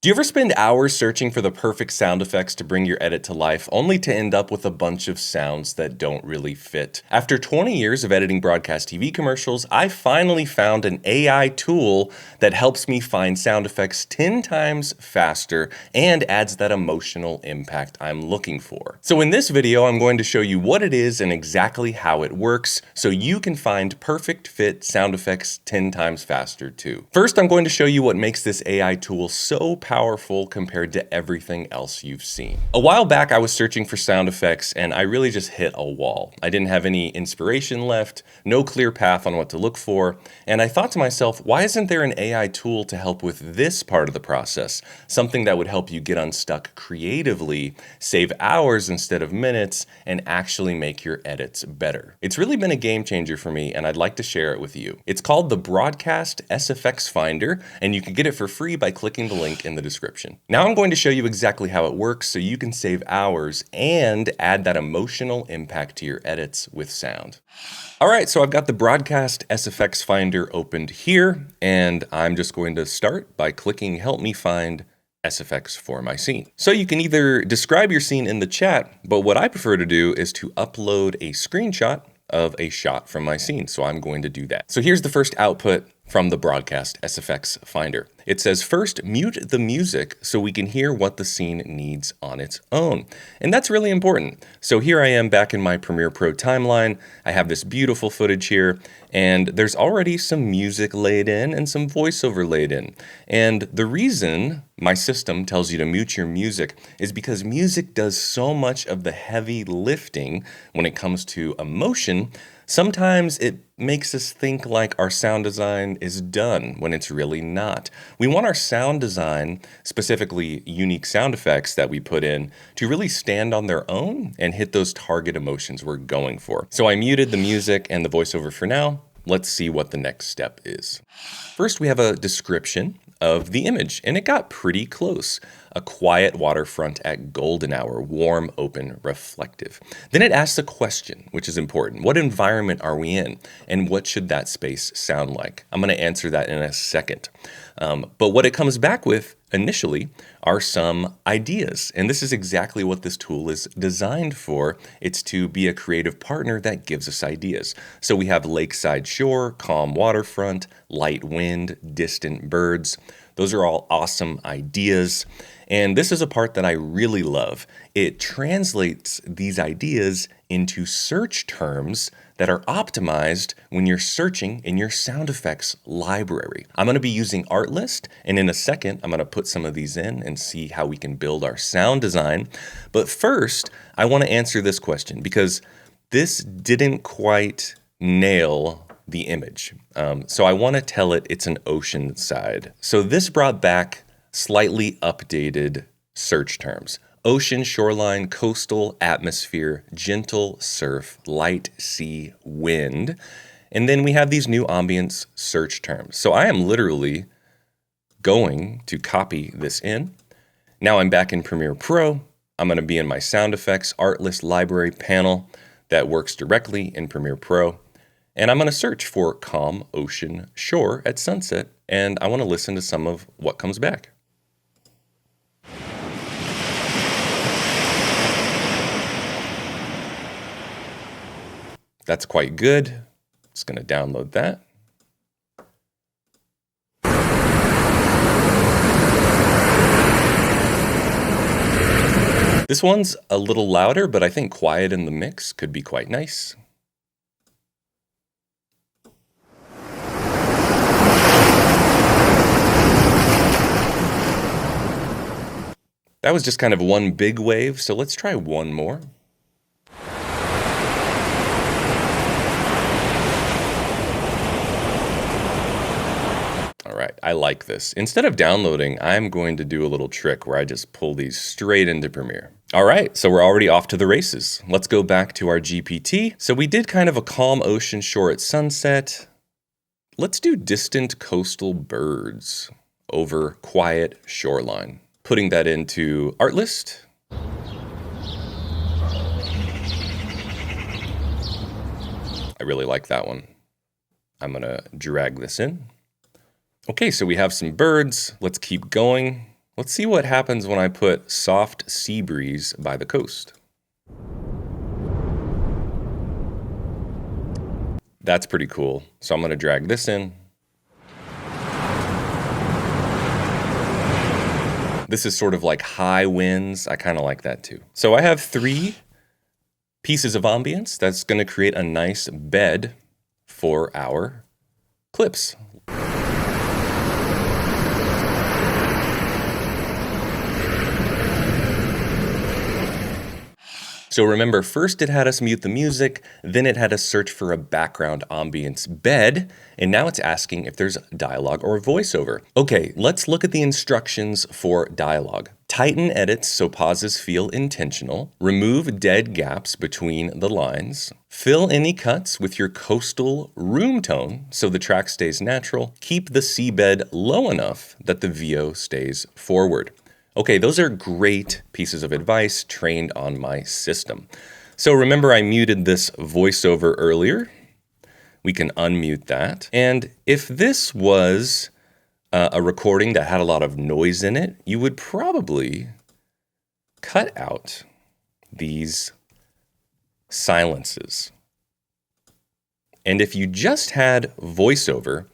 Do you ever spend hours searching for the perfect sound effects to bring your edit to life, only to end up with a bunch of sounds that don't really fit? After 20 years of editing broadcast TV commercials, I finally found an AI tool that helps me find sound effects 10 times faster and adds that emotional impact I'm looking for. So in this video, I'm going to show you what it is and exactly how it works so you can find perfect fit sound effects 10 times faster too. First, I'm going to show you what makes this AI tool so powerful compared to everything else you've seen. A while back, I was searching for sound effects and I really just hit a wall. I didn't have any inspiration left, no clear path on what to look for, and I thought to myself, why isn't there an AI tool to help with this part of the process? Something that would help you get unstuck creatively, save hours instead of minutes, and actually make your edits better. It's really been a game changer for me, and I'd like to share it with you. It's called the Broadcast SFX Finder, and you can get it for free by clicking the link in the description. Now I'm going to show you exactly how it works so you can save hours and add that emotional impact to your edits with sound. All right, so I've got the Broadcast SFX Finder opened here, and I'm just going to start by clicking Help Me Find SFX for my scene. So you can either describe your scene in the chat, but what I prefer to do is to upload a screenshot of a shot from my scene. So I'm going to do that. So here's the first output from the Broadcast SFX Finder. It says, first, mute the music so we can hear what the scene needs on its own. And that's really important. So here I am back in my Premiere Pro timeline. I have this beautiful footage here, and there's already some music laid in and some voiceover laid in. And the reason my system tells you to mute your music is because music does so much of the heavy lifting when it comes to emotion. Sometimes it makes us think like our sound design is done when it's really not. We want our sound design, specifically unique sound effects that we put in, to really stand on their own and hit those target emotions we're going for. So I muted the music and the voiceover for now. Let's see what the next step is. First, we have a description of the image, and it got pretty close. A quiet waterfront at golden hour, warm, open, reflective. Then it asks a question, which is important. What environment are we in? And what should that space sound like? I'm going to answer that in a second. But what it comes back with initially are some ideas. And this is exactly what this tool is designed for. It's to be a creative partner that gives us ideas. So we have lakeside shore, calm waterfront, light wind, distant birds. Those are all awesome ideas. And this is a part that I really love. It translates these ideas into search terms that are optimized when you're searching in your sound effects library. I'm going to be using Artlist, and in a second, I'm going to put some of these in and see how we can build our sound design. But first, I want to answer this question because this didn't quite nail the image. So I want to tell it it's an ocean side. So this brought back slightly updated search terms. Ocean, shoreline, coastal, atmosphere, gentle surf, light sea, wind. And then we have these new ambience search terms. So I am literally going to copy this in. Now I'm back in Premiere Pro. I'm going to be in my sound effects Artlist library panel that works directly in Premiere Pro. And I'm going to search for calm ocean shore at sunset. And I want to listen to some of what comes back. That's quite good. Just going to download that. This one's a little louder, but I think quiet in the mix could be quite nice. That was just kind of one big wave, so let's try one more. All right, I like this. Instead of downloading, I'm going to do a little trick where I just pull these straight into Premiere. All right, so we're already off to the races. Let's go back to our GPT. So we did kind of a calm ocean shore at sunset. Let's do distant coastal birds over quiet shoreline. Putting that into Artlist. I really like that one. I'm gonna drag this in. Okay, so we have some birds. Let's keep going. Let's see what happens when I put soft sea breeze by the coast. That's pretty cool. So I'm going to drag this in. This is sort of like high winds. I kind of like that too. So I have 3 pieces of ambience that's going to create a nice bed for our clips. So remember, first it had us mute the music, then it had us search for a background ambience bed, and now it's asking if there's dialogue or voiceover. Okay, let's look at the instructions for dialogue. Tighten edits so pauses feel intentional. Remove dead gaps between the lines. Fill any cuts with your coastal room tone so the track stays natural. Keep the seabed low enough that the VO stays forward. Okay, those are great pieces of advice trained on my system. So remember, I muted this voiceover earlier. We can unmute that. And if this was a recording that had a lot of noise in it, you would probably cut out these silences. And if you just had voiceover,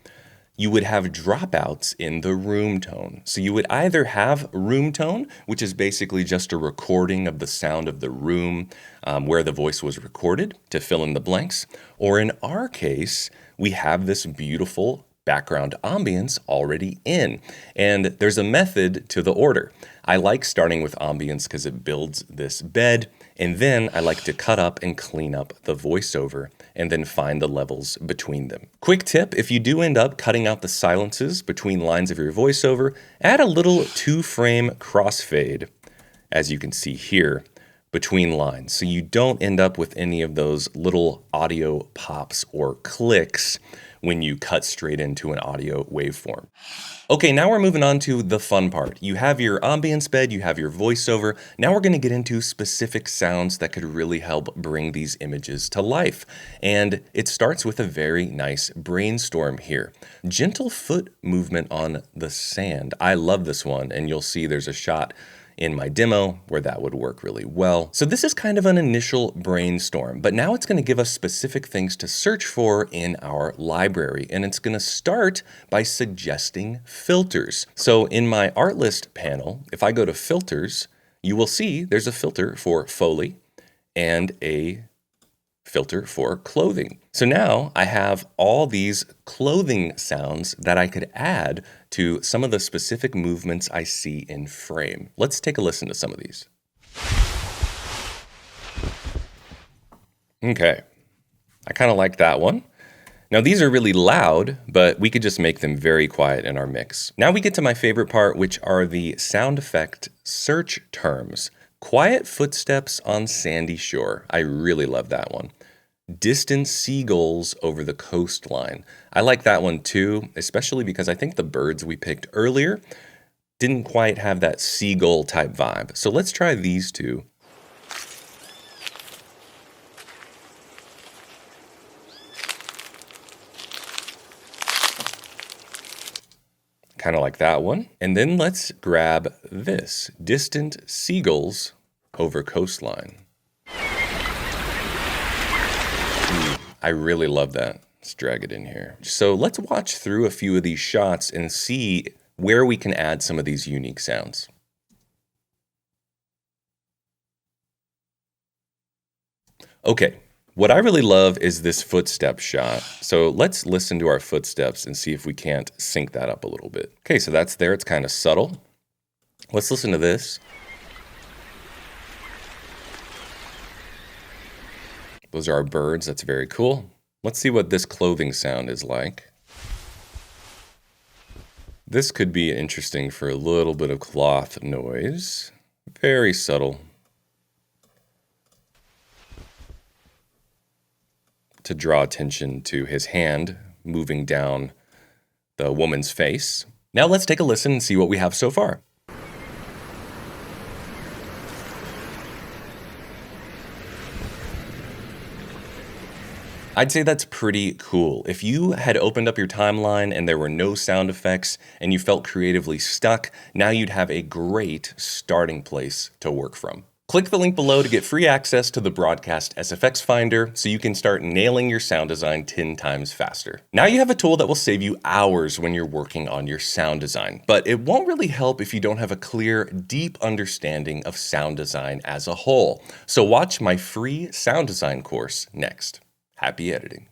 you would have dropouts in the room tone. So you would either have room tone, which is basically just a recording of the sound of the room where the voice was recorded to fill in the blanks, or in our case, we have this beautiful background ambience already in. And there's a method to the order. I like starting with ambience because it builds this bed, and then I like to cut up and clean up the voiceover and then find the levels between them. Quick tip, if you do end up cutting out the silences between lines of your voiceover, add a little 2-frame crossfade, as you can see here, between lines, so you don't end up with any of those little audio pops or clicks when you cut straight into an audio waveform. Okay, now we're moving on to the fun part. You have your ambience bed, you have your voiceover. Now we're going to get into specific sounds that could really help bring these images to life. And it starts with a very nice brainstorm here. Gentle foot movement on the sand. I love this one, and you'll see there's a shot in my demo where that would work really well. So this is kind of an initial brainstorm, but now it's going to give us specific things to search for in our library. And it's going to start by suggesting filters. So in my art list panel, if I go to filters, you will see there's a filter for Foley and a filter for clothing. So now I have all these clothing sounds that I could add to some of the specific movements I see in frame. Let's take a listen to some of these. Okay, I kind of like that one. Now these are really loud, but we could just make them very quiet in our mix. Now we get to my favorite part, which are the sound effect search terms. Quiet footsteps on sandy shore. I really love that one. Distant seagulls over the coastline. I like that one too, especially because I think the birds we picked earlier didn't quite have that seagull type vibe. So let's try these two. Kind of like that one. And then let's grab this, distant seagulls over coastline. I really love that. Let's drag it in here. So let's watch through a few of these shots and see where we can add some of these unique sounds. Okay, what I really love is this footstep shot. So let's listen to our footsteps and see if we can't sync that up a little bit. Okay, so that's there. It's kind of subtle. Let's listen to this. Those are our birds. That's very cool. Let's see what this clothing sound is like. This could be interesting for a little bit of cloth noise. Very subtle. To draw attention to his hand moving down the woman's face. Now let's take a listen and see what we have so far. I'd say that's pretty cool. If you had opened up your timeline and there were no sound effects and you felt creatively stuck, now you'd have a great starting place to work from. Click the link below to get free access to the Broadcast SFX Finder so you can start nailing your sound design 10 times faster. Now you have a tool that will save you hours when you're working on your sound design, but it won't really help if you don't have a clear, deep understanding of sound design as a whole. So watch my free sound design course next. Happy editing.